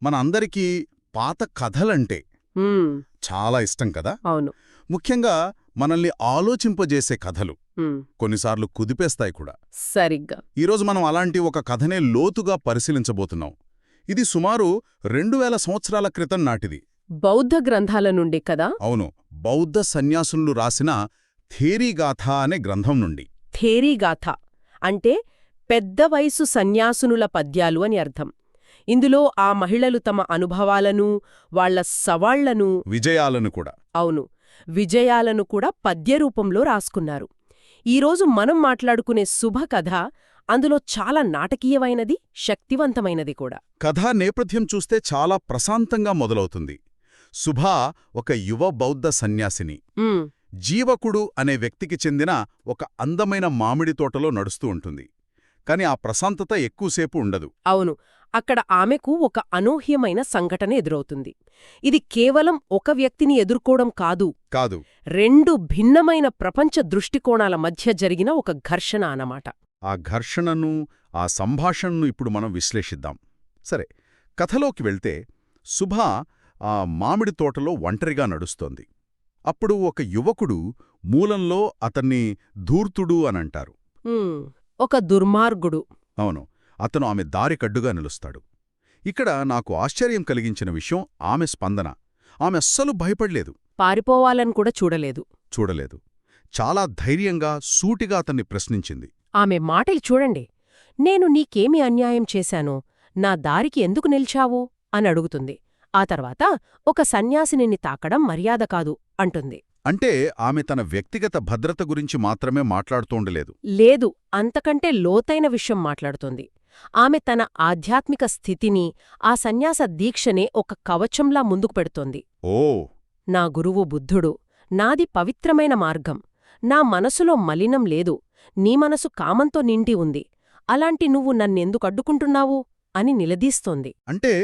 మన అందరికీ పాత కథలంటే హ్మ్. చాలా ఇష్టం కదా. అవును. ముఖ్యంగా మనల్ని ఆలోచింపజేసే కథలు హ్మ్. కొన్నిసార్లు కుదిపేస్తాయి కూడా. సరిగ్గా. ఈరోజు మనం అలాంటి ఒక కథనే లోతుగా పరిశీలించబోతున్నాం. ఇది సుమారు 2000 సంవత్సరాల క్రితం నాటిది. బౌద్ధ గ్రంథాల నుండి కదా. అవును, బౌద్ధ సన్యాసులు రాసిన థేరీగాథ అనే గ్రంథం నుండి. థేరీగాథ అంటే పెద్ద వయసు సన్యాసునుల పద్యాలు అని అర్థం. ఇందులో ఆ మహిళలు తమ అనుభవాలను, వాళ్ల సవాళ్లను, విజయాలను కూడా. అవును, విజయాలను కూడా పద్యరూపంలో రాసుకున్నారు. ఈరోజు మనం మాట్లాడుకునే శుభ కథ అందులో చాలా నాటకీయమైనది, శక్తివంతమైనది కూడా. కథా నేపథ్యం చూస్తే చాలా ప్రశాంతంగా మొదలవుతుంది. సుభా ఒక యువ బౌద్ధ సన్యాసిని. ఉమ్, జీవకుడు అనే వ్యక్తికి చెందిన ఒక అందమైన మామిడి తోటలో నడుస్తూ ఉంటుంది. కాని ఆ ప్రశాంతత ఎక్కువసేపు ఉండదు. అవును, అక్కడ ఆమెకు ఒక అనూహ్యమైన సంఘటన ఎదురవుతుంది. ఇది కేవలం ఒక వ్యక్తిని ఎదుర్కోవడం కాదు, కాదు, రెండు భిన్నమైన ప్రపంచ దృష్టికోణాల మధ్య జరిగిన ఒక ఘర్షణ అన్నమాట. ఆ ఘర్షణను, ఆ సంభాషణను ఇప్పుడు మనం విశ్లేషిద్దాం. సరే, కథలోకి వెళ్తే సుభా ఆ మామిడి తోటలో ఒంటరిగా నడుస్తోంది. అప్పుడు ఒక యువకుడు మూలంలో అతన్ని ధూర్తుడు అనంటారు. ఉమ్, ఒక దుర్మార్గుడు. అవును, అతను ఆమె దారికడ్డుగా నిలుస్తాడు. ఇక్కడ నాకు ఆశ్చర్యం కలిగించిన విషయం ఆమె స్పందన. ఆమె అస్సలు భయపడలేదు, పారిపోవాలని కూడా చూడలేదు. చాలా ధైర్యంగా, సూటిగా అతన్ని ప్రశ్నించింది. ఆమె మాటలు చూడండి. నేను నీకేమి అన్యాయం చేశానో, నా దారికి ఎందుకు నిల్చావు అని అడుగుతుంది. ఆ తర్వాత ఒక సన్యాసినిని తాకడం మర్యాద కాదు అంటుంది. అంటే ఆమె తన వ్యక్తిగత భద్రత గురించి మాత్రమే మాట్లాడుతోండలేదు. లేదు, అంతకంటే లోతైన విషయం మాట్లాడుతోంది. ఆమె తన ఆధ్యాత్మిక స్థితిని, ఆ సన్యాస దీక్షనే ఒక కవచంలా ముందుకు పెడుతోంది. ఓ, నా గురువు బుద్ధుడు, నాది పవిత్రమైన మార్గం, నా మనసులో మలినం లేదు, నీ మనసు కామంతో నిండి ఉంది, అలాంటి నువ్వు నన్నెందుకు అడ్డుకుంటున్నావు అని నిలదీస్తోంది. అంటే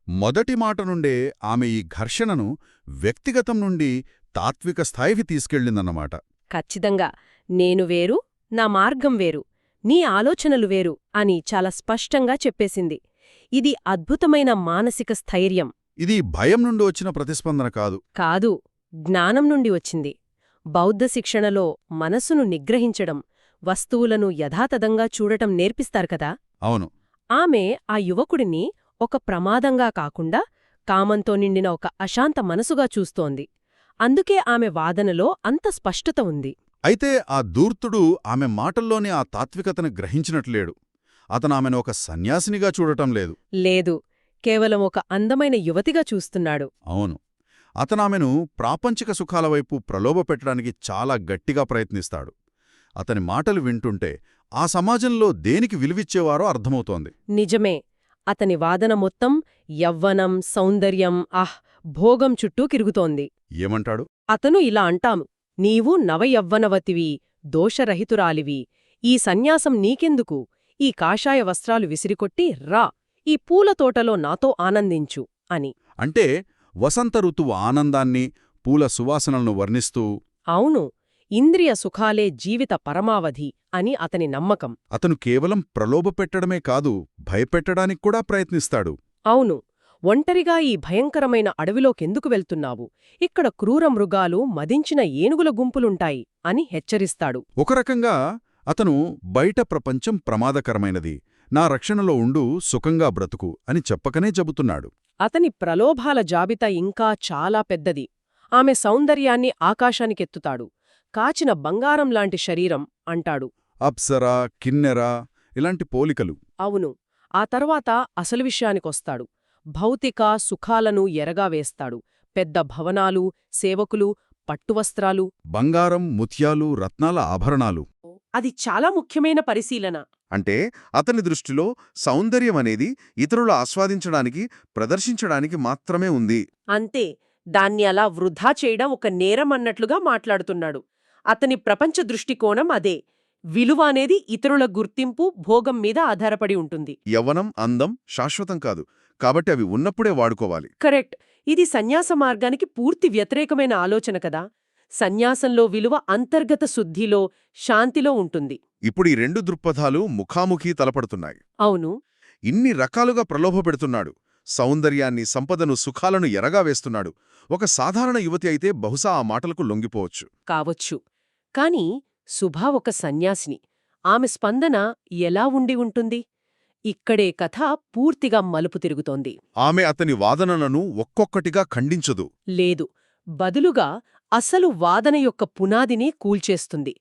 మొదటి మాట నుండే ఆమె ఈ ఘర్షణను వ్యక్తిగతం నుండి తాత్విక స్థాయికి తీసుకెళ్ళిందన్నమాట. ఖచ్చితంగా. నేను వేరు, నా మార్గం వేరు, నీ ఆలోచనలు వేరు అని చాలా స్పష్టంగా చెప్పేసింది. ఇది అద్భుతమైన మానసిక స్థైర్యం. ఇది భయం నుండి వచ్చిన ప్రతిస్పందన కాదు. కాదు, జ్ఞానం నుండి వచ్చింది. బౌద్ధ శిక్షణలో మనసును నిగ్రహించడం, వస్తువులను యథాతథంగా చూడటం నేర్పిస్తారు కదా. అవును. ఆమె ఆ యువకుడిని ఒక ప్రమాదంగా కాకుండా కామంతో నిండిన ఒక అశాంత మనసుగా చూస్తోంది. అందుకే ఆమె వాదనలో అంత స్పష్టత ఉంది. అయితే ఆ ధూర్తుడు ఆమె మాటల్లోనే ఆ తాత్వికతను గ్రహించినట్లేడు. అతను ఆమెను ఒక సన్యాసినిగా చూడటం లేదు. లేదు, కేవలం ఒక అందమైన యువతిగా చూస్తున్నాడు. అవును, అతనామెను ప్రాపంచిక సుఖాల వైపు ప్రలోభపెట్టడానికి చాలా గట్టిగా ప్రయత్నిస్తాడు. అతని మాటలు వింటుంటే ఆ సమాజంలో దేనికి విలువిచ్చేవారో అర్థమవుతోంది. నిజమే. అతని వాదన మొత్తం యవ్వనం, సౌందర్యం, భోగం చుట్టూ కిరుగుతోంది. ఏమంటాడు? అతను ఇలా అంటాము: నీవు నవయవ్వనవతివి, దోషరహితురాలివి, ఈ సన్యాసం నీకెందుకు? ఈ కాషాయ వస్త్రాలు విసిరికొట్టి రా, ఈ పూలతోటలో నాతో ఆనందించు అని. అంటే వసంత ఋతువు ఆనందాన్ని, పూల సువాసనలను వర్ణిస్తూ, అవును, ఇంద్రియ సుఖాలే జీవిత పరమావధి అని అతని నమ్మకం. అతను కేవలం ప్రలోభపెట్టడమే కాదు, భయపెట్టడానికి కూడా ప్రయత్నిస్తాడు. అవును, ఒంటరిగా ఈ భయంకరమైన అడవిలోకెందుకు వెళ్తున్నావు? ఇక్కడ క్రూర మృగాలు, మదించిన ఏనుగుల గుంపులుంటాయి అని హెచ్చరిస్తాడు. ఒక రకంగా అతను బయట ప్రపంచం ప్రమాదకరమైనది, నా రక్షణలో ఉండు, సుఖంగా బ్రతుకు అని చెప్పకనే చెబుతున్నాడు. అతని ప్రలోభాల జాబితా ఇంకా చాలా పెద్దది. ఆమె సౌందర్యాన్ని ఆకాశానికెత్తుతాడు. కాచిన బంగారంలాంటి శరీరం అంటాడు. అప్సరా, కిన్నెర ఇలాంటి పోలికలు. అవును, ఆ తర్వాత అసలు విషయానికొస్తాడు. భౌతిక సుఖాలను ఎరగా వేస్తాడు. పెద్ద భవనాలు, సేవకులు, పట్టువస్త్రాలు, బంగారం, ముత్యాలు, రత్నాల ఆభరణాలు. అది చాలా ముఖ్యమైన పరిశీలన. అంటే అతని దృష్టిలో సౌందర్యమనేది ఇతరులు ఆస్వాదించడానికి, ప్రదర్శించడానికి మాత్రమే ఉంది. అంతే, దాన్ని అలా వృధా చేయడం ఒక నేరం అన్నట్లుగా మాట్లాడుతున్నాడు. అతని ప్రపంచ దృష్టికోణం అదే. విలువ అనేది ఇతరుల గుర్తింపు, భోగం మీద ఆధారపడి ఉంటుంది. యవ్వనం, అందం శాశ్వతం కాదు, కాబట్టి అవి ఉన్నప్పుడే వాడుకోవాలి. కరెక్ట్. ఇది సన్యాస మార్గానికి పూర్తి వ్యతిరేకమైన ఆలోచన కదా. సన్యాసంలో విలువ అంతర్గత శుద్ధిలో, శాంతిలో ఉంటుంది. ఇప్పుడు ఈ రెండు దృక్పథాలు ముఖాముఖీ తలపడుతున్నాయి. అవును. ఇన్ని రకాలుగా ప్రలోభపెడుతున్నాడు. సౌందర్యాన్ని, సంపదను, సుఖాలను ఎరగా వేస్తున్నాడు. ఒక సాధారణ యువతి అయితే బహుశా ఆ మాటలకు లొంగిపోవచ్చు. కావచ్చు. కాని సుభా ఒక సన్యాసిని. ఆమె స్పందన ఎలా ఉండి ఉంటుంది? ఇక్కడే కథ పూర్తిగా మలుపు తిరుగుతోంది. ఆమె అతని వాదనలను ఒక్కొక్కటిగా ఖండించదు. లేదు, బదులుగా అసలు వాదన యొక్క పునాదినే కూల్చేస్తుంది.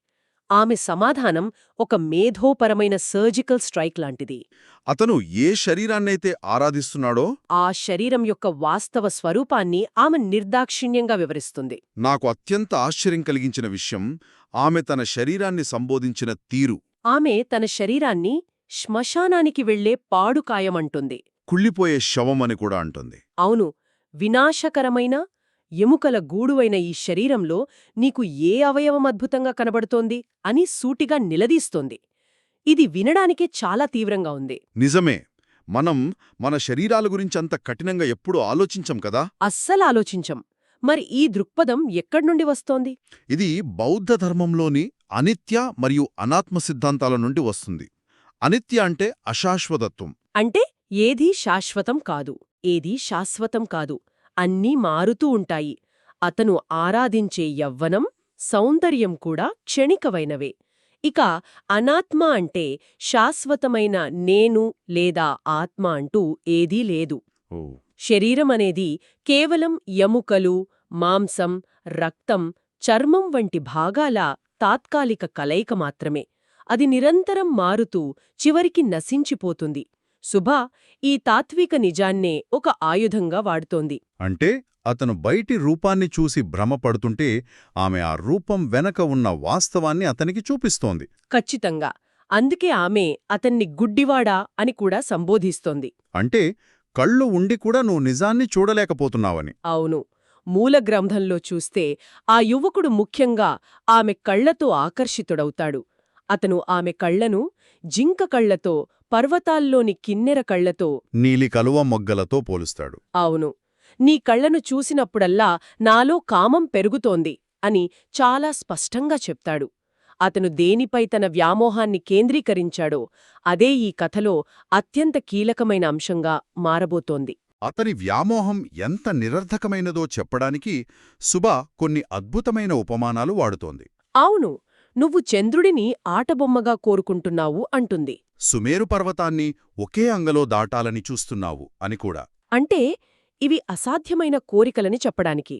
ఆమె సమాధానం ఒక మేధోపరమైన సర్జికల్ స్ట్రైక్ లాంటిది. అతను ఏ శరీరాన్నైతే ఆరాధిస్తున్నాడో ఆ శరీరం యొక్క వాస్తవ స్వరూపాన్ని ఆమె నిర్దాక్షిణ్యంగా వివరిస్తుంది. నాకు అత్యంత ఆశ్చర్యం కలిగించిన విషయం ఆమె తన శరీరాన్ని సంబోధించిన తీరు. ఆమె తన శరీరాన్ని శ్మశానానికి వెళ్లే పాడుకాయమంటుంది. కుళ్ళిపోయే శవమని కూడా అంటుంది. అవును, వినాశకరమైన ఎముకల గూడువైన ఈ శరీరంలో నీకు ఏ అవయవం అద్భుతంగా కనబడుతోంది అని సూటిగా నిలదీస్తోంది. ఇది వినడానికే చాలా తీవ్రంగా ఉంది. నిజమే, మనం మన శరీరాల గురించి అంత కఠినంగా ఎప్పుడూ ఆలోచించం కదా. అస్సలాలోచించం. మరి ఈ దృక్పథం ఎక్కడ్నుండి వస్తోంది? ఇది బౌద్ధ ధర్మంలోని అనిత్య మరియు అనాత్మ సిద్ధాంతాల నుండి వస్తుంది. అనిత్య అంటే అశాశ్వతత్వం. అంటే ఏదీ శాశ్వతం కాదు, ఏదీ శాశ్వతం కాదు, అన్నీ మారుతూ ఉంటాయి. అతను ఆరాధించే యవ్వనం, సౌందర్యం కూడా క్షణికమైనవే. ఇక అనాత్మ అంటే శాశ్వతమైన నేను లేదా ఆత్మ అంటూ ఏదీ లేదు. శరీరమనేది కేవలం ఎముకలు, మాంసం, రక్తం, చర్మం వంటి భాగాల తాత్కాలిక కలయిక మాత్రమే. అది నిరంతరం మారుతూ చివరికి నశించిపోతుంది. సుభా ఈ తాత్విక నిజాన్నే ఒక ఆయుధంగా వాడుతోంది. అంటే అతను బయటి రూపాన్ని చూసి భ్రమపడుతుంటే ఆమె ఆ రూపం వెనక ఉన్న వాస్తవాన్ని అతనికి చూపిస్తోంది. ఖచ్చితంగా. అందుకే ఆమె అతన్ని గుడ్డివాడా అని కూడా సంబోధిస్తోంది. అంటే కళ్ళు ఉండి కూడా నువ్వు నిజాన్ని చూడలేకపోతున్నావని. అవును. మూలగ్రంథంలో చూస్తే ఆ యువకుడు ముఖ్యంగా ఆమె కళ్లతో ఆకర్షితుడవుతాడు. అతను ఆమె కళ్లను జింక కళ్లతో, పర్వతాల్లోని కిన్నెర కళ్లతో, నీలి కలువ మొగ్గలతో పోలుస్తాడు. అవును, నీ కళ్లను చూసినప్పుడల్లా నాలో కామం పెరుగుతోంది అని చాలా స్పష్టంగా చెప్తాడు. అతను దేనిపై తన వ్యామోహాన్ని కేంద్రీకరించాడో అదే ఈ కథలో అత్యంత కీలకమైన అంశంగా మారబోతోంది. అతని వ్యామోహం ఎంత నిరర్ధకమైనదో చెప్పడానికి సుబా కొన్ని అద్భుతమైన ఉపమానాలు వాడుతోంది. అవును, నువ్వు చంద్రుడిని ఆటబొమ్మగా కోరుకుంటున్నావు అంటుంది. సుమేరు పర్వతాన్ని ఒకే అంగలో దాటాలని చూస్తున్నావు అని కూడా. అంటే ఇవి అసాధ్యమైన కోరికలని చెప్పడానికి.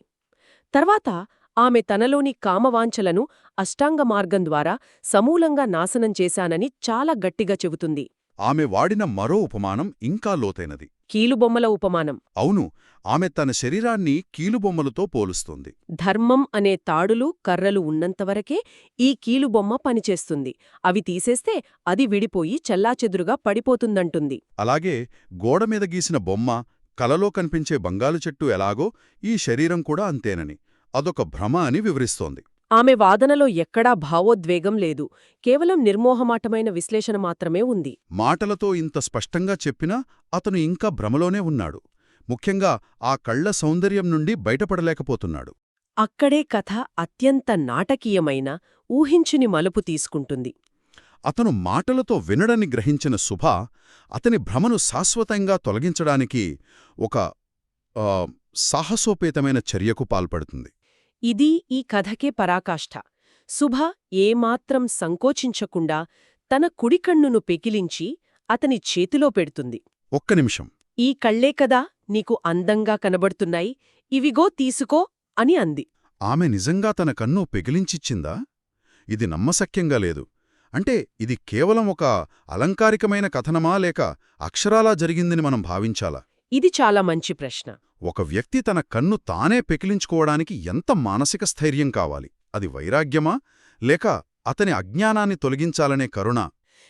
తర్వాత ఆమె తనలోని కామవాంఛలను అష్టాంగ మార్గం ద్వారా సమూలంగా నాశనం చేశానని చాలా గట్టిగా చెబుతుంది. ఆమె వాడిన మరో ఉపమానం ఇంకా లోతైనది. కీలుబొమ్మల ఉపమానం. అవును, ఆమె తన శరీరాన్ని కీలుబొమ్మలతో పోలుస్తుంది. ధర్మం అనే తాడులు, కర్రలు ఉన్నంతవరకే ఈ కీలుబొమ్మ పనిచేస్తుంది. అవి తీసేస్తే అది విడిపోయి చెల్లాచెదురుగా పడిపోతుందంటుంది. అలాగే గోడమీద గీసిన బొమ్మ, కలలో కనిపించే బంగారు చెట్టు ఎలాగో ఈ శరీరం కూడా అంతేనని, అదొక భ్రమ అని వివరిస్తోంది. ఆమె వాదనలో ఎక్కడా భావోద్వేగం లేదు, కేవలం నిర్మోహమాటమైన విశ్లేషణ మాత్రమే ఉంది. మాటలతో ఇంత స్పష్టంగా చెప్పినా అతను ఇంకా భ్రమలోనే ఉన్నాడు. ముఖ్యంగా ఆ కళ్ల సౌందర్యం నుండి బయటపడలేకపోతున్నాడు. అక్కడే కథ అత్యంత నాటకీయమైన, ఊహించుని మలుపు తీసుకుంటుంది. అతను మాటలతో వినడని గ్రహించిన సుభా అతని భ్రమను శాశ్వతంగా తొలగించడానికి ఒక సాహసోపేతమైన చర్యకు పాల్పడుతుంది. ఇది ఈ కథకే పరాకాష్ఠ. సుభ ఏమాత్రం సంకోచించకుండా తన కుడికన్నును పెకిలించి అతని చేతిలో పెడుతుంది. ఒక్క నిమిషం. ఈ కళ్లే కదా నీకు అందంగా కనబడుతున్నాయి, ఇవిగో తీసుకో అని అంది. ఆమె నిజంగా తన కన్ను పెగిలించిచ్చిందా? ఇది నమ్మశక్యంగా లేదు. అంటే ఇది కేవలం ఒక అలంకారికమైన కథనమా లేక అక్షరాలా జరిగిందని మనం భావించాలా? ఇది చాలా మంచి ప్రశ్న. ఒక వ్యక్తి తన కన్ను తానే పెకిలించుకోవడానికి ఎంత మానసిక స్థైర్యం కావాలి? అది వైరాగ్యమా లేక అతని అజ్ఞానాన్ని తొలగించాలనే కరుణ?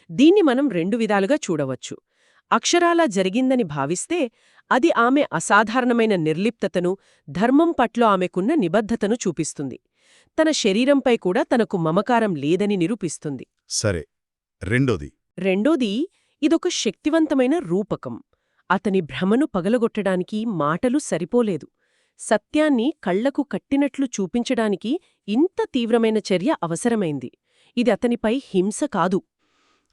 దీన్ని మనం రెండు విధాలుగా చూడవచ్చు. అక్షరాలా జరిగిందని భావిస్తే అది ఆమె అసాధారణమైన నిర్లిప్తతను, ధర్మం పట్ల ఆమెకున్న నిబద్ధతను చూపిస్తుంది. తన శరీరంపై కూడా తనకు మమకారం లేదని నిరూపిస్తుంది. సరే, రెండోది ఇదొక శక్తివంతమైన రూపకం. అతని భ్రమను పగలగొట్టడానికి మాటలు సరిపోలేదు. సత్యాన్ని కళ్లకు కట్టినట్లు చూపించడానికి ఇంత తీవ్రమైన చర్య అవసరమైంది. ఇది అతనిపై హింస కాదు,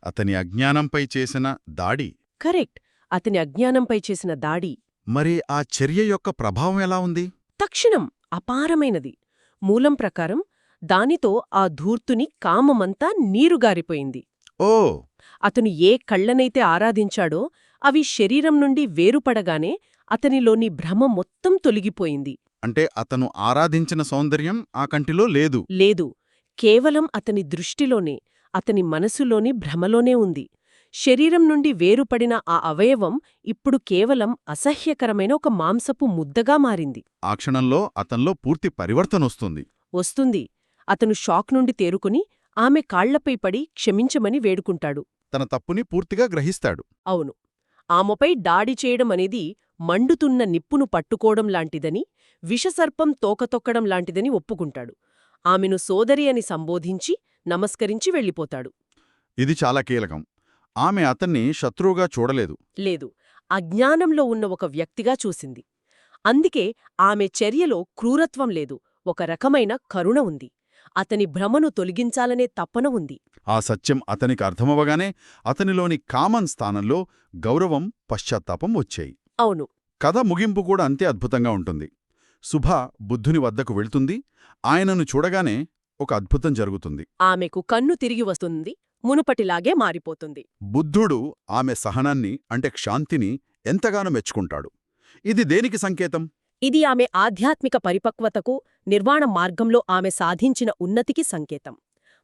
అతని అజ్ఞానంపై చేసిన దాడి. కరెక్ట్, అతని అజ్ఞానంపై చేసిన దాడి. మరి ఆ చర్య యొక్క ప్రభావం ఎలా ఉంది? తక్షణం అపారమైనది. మూలం ప్రకారం దానితో ఆ ధూర్తుని కామమంతా నీరుగారిపోయింది. ఓ అతను ఏ కళ్ళనైతే ఆరాధించాడో అవి శరీరం నుండి వేరుపడగానే అతనిలోని భ్రమ మొత్తం తొలగిపోయింది. అంటే అతను ఆరాధించిన సౌందర్యం ఆ కంటిలో లేదు. లేదు, కేవలం అతని దృష్టిలోనే, అతని మనసులోని భ్రమలోనే ఉంది. శరీరం నుండి వేరుపడిన ఆ అవయవం ఇప్పుడు కేవలం అసహ్యకరమైన ఒక మాంసపు ముద్దగా మారింది. ఆ క్షణంలో అతనిలో పూర్తి పరివర్తనొస్తుంది. వస్తుంది. అతను షాక్ నుండి తేరుకుని ఆమె కాళ్లపై పడి క్షమించమని వేడుకుంటాడు. తన తప్పుని పూర్తిగా గ్రహిస్తాడు. అవును, ఆమెపై దాడి చేయడమనేది మండుతున్న నిప్పును పట్టుకోవడం లాంటిదని, విషసర్పం తోకతొక్కడం లాంటిదని ఒప్పుకుంటాడు. ఆమెను సోదరి అని సంబోధించి నమస్కరించి వెళ్ళిపోతాడు. ఇది చాలా కీలకం. ఆమె అతన్ని శత్రువుగా చూడలేదు. లేదు, అజ్ఞానంలో ఉన్న ఒక వ్యక్తిగా చూసింది. అందుకే ఆమె చర్యలో క్రూరత్వం లేదు, ఒక రకమైన కరుణ ఉంది. అతని భ్రమను తొలగించాలనే తపన ఉంది. ఆ సత్యం అతనికి అర్థమవగానే అతనిలోని కామన్ స్థానంలో గౌరవం, పశ్చాత్తాపం వచ్చాయి. అవును, కథ ముగింపు కూడా అంతే అద్భుతంగా ఉంటుంది. శుభ బుద్ధుని వద్దకు వెళ్తుంది. ఆయనను చూడగానే ఒక అద్భుతం జరుగుతుంది. ఆమెకు కన్ను తిరిగి వస్తుంది, మునుపటిలాగే మారిపోతుంది. బుద్ధుడు ఆమె సహనాన్ని అంటే క్షాంతిని ఎంతగానో మెచ్చుకుంటాడు. ఇది దేనికి సంకేతం? ఇది ఆమె ఆధ్యాత్మిక పరిపక్వతకు, నిర్వాణ మార్గంలో ఆమె సాధించిన ఉన్నతికి సంకేతం.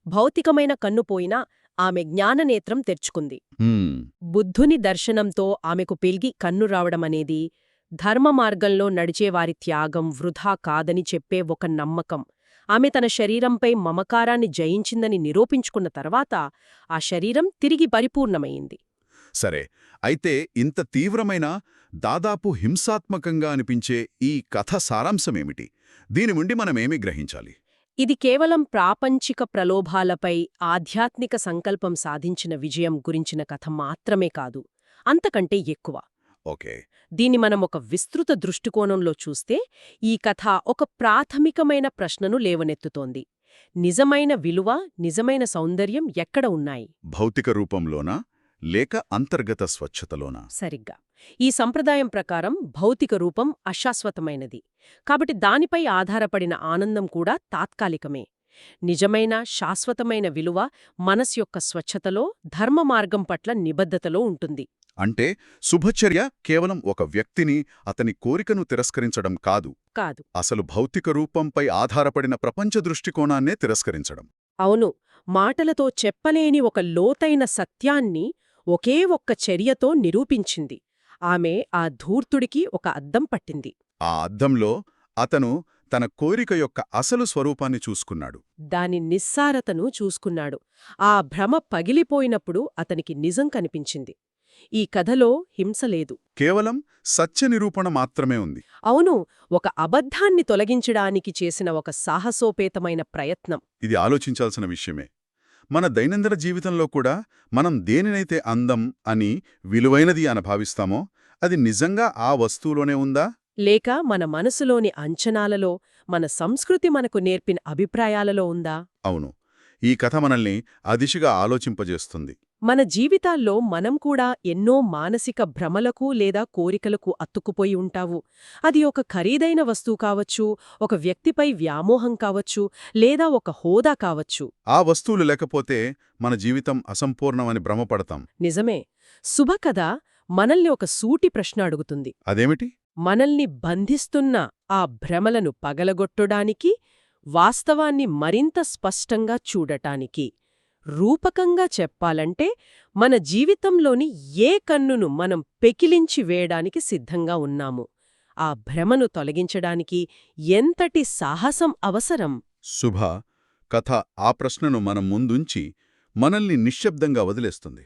భౌతికమైన కన్ను పోయినా ఆమె జ్ఞాననేత్రం తెరుచుకుంది. బుద్ధుని దర్శనంతో ఆమెకు పెల్గి కన్ను రావడమనేది ధర్మ మార్గంలో నడిచేవారి త్యాగం వృధా కాదని చెప్పే ఒక నమ్మకం. ఆమె తన శరీరంపై మమకారాన్ని జయించిందని నిరూపించుకున్న తర్వాత ఆ శరీరం తిరిగి పరిపూర్ణమయింది. సరే, అయితే ఇంత తీవ్రమైన, దాదాపు హింసాత్మకంగా అనిపించే ఈ కథ సారాంశమేమిటి? దీని నుండి మనమేమి గ్రహించాలి? ఇది కేవలం ప్రాపంచిక ప్రలోభాలపై ఆధ్యాత్మిక సంకల్పం సాధించిన విజయం గురించిన కథ మాత్రమే కాదు, అంతకంటే ఎక్కువ. ఓకే. దీన్ని మనం ఒక విస్తృత దృష్టికోణంలో చూస్తే ఈ కథ ఒక ప్రాథమికమైన ప్రశ్నను లేవనెత్తుతోంది. నిజమైన విలువ, నిజమైన సౌందర్యం ఎక్కడ ఉన్నాయి? భౌతిక రూపంలోనా లేక అంతర్గత స్వచ్ఛతలోనా? సరిగ్గా. ఈ సంప్రదాయం ప్రకారం భౌతిక రూపం అశాశ్వతమైనది, కాబట్టి దానిపై ఆధారపడిన ఆనందం కూడా తాత్కాలికమే. నిజమైన, శాశ్వతమైన విలువ మనస్ యొక్క స్వచ్ఛతలో, ధర్మ మార్గం పట్ల నిబద్ధతలో ఉంటుంది. అంటే శుభచర్య కేవలం ఒక వ్యక్తిని, అతని కోరికను తిరస్కరించడం కాదు, అసలు భౌతిక రూపంపై ఆధారపడిన ప్రపంచ దృష్టికోణాన్నే తిరస్కరించడం. అవును, మాటలతో చెప్పలేని ఒక లోతైన సత్యాన్ని ఒకే ఒక్క చర్యతో నిరూపించింది. ఆమె ఆ ధూర్తుడికి ఒక అద్దం పట్టింది. ఆ అద్దంలో అతను తన కోరిక యొక్క అసలు స్వరూపాన్ని చూసుకున్నాడు. దాని నిస్సారతను చూసుకున్నాడు. ఆ భ్రమ పగిలిపోయినప్పుడు అతనికి నిజం కనిపించింది. ఈ కథలో హింస లేదు, కేవలం సత్య నిరూపణ మాత్రమే ఉంది. అవును, ఒక అబద్ధాన్ని తొలగించడానికి చేసిన ఒక సాహసోపేతమైన ప్రయత్నం. ఇది ఆలోచించాల్సిన విషయమే. మన దైనందిన జీవితంలో కూడా మనం దేనినైతే అందం అని, విలువైనది అని భావిస్తామో అది నిజంగా ఆ వస్తువులోనే ఉందా? లేక మన మనసులోని అంచనాలలో, మన సంస్కృతి మనకు నేర్పిన అభిప్రాయాలలో ఉందా? అవును, ఈ కథ మనల్ని ఆ దిశగా ఆలోచింపజేస్తుంది. మన జీవితాల్లో మనం కూడా ఎన్నో మానసిక భ్రమలకు లేదా కోరికలకు అతుక్కుపోయి ఉంటావు. అది ఒక ఖరీదైన వస్తువు కావచ్చు, ఒక వ్యక్తిపై వ్యామోహం కావచ్చు, లేదా ఒక హోదా కావచ్చు. ఆ వస్తువులు లేకపోతే మన జీవితం అసంపూర్ణమని భ్రమపడతాం. నిజమే. శుభకథ మనల్ని ఒక సూటి ప్రశ్న అడుగుతుంది. అదేమిటి? మనల్ని బంధిస్తున్న ఆ భ్రమలను పగలగొట్టడానికి, వాస్తవాన్ని మరింత స్పష్టంగా చూడటానికి. రూపకంగా చెప్పాలంటే మన జీవితంలోని ఏ కన్నును మనం పెకిలించి వేయడానికి సిద్ధంగా ఉన్నాము? ఆ భ్రమను తొలగించడానికి ఎంతటి సాహసం అవసరం? శుభ కథ ఆ ప్రశ్నను మనం ముందుంచి మనల్ని నిశ్శబ్దంగా వదిలేస్తుంది.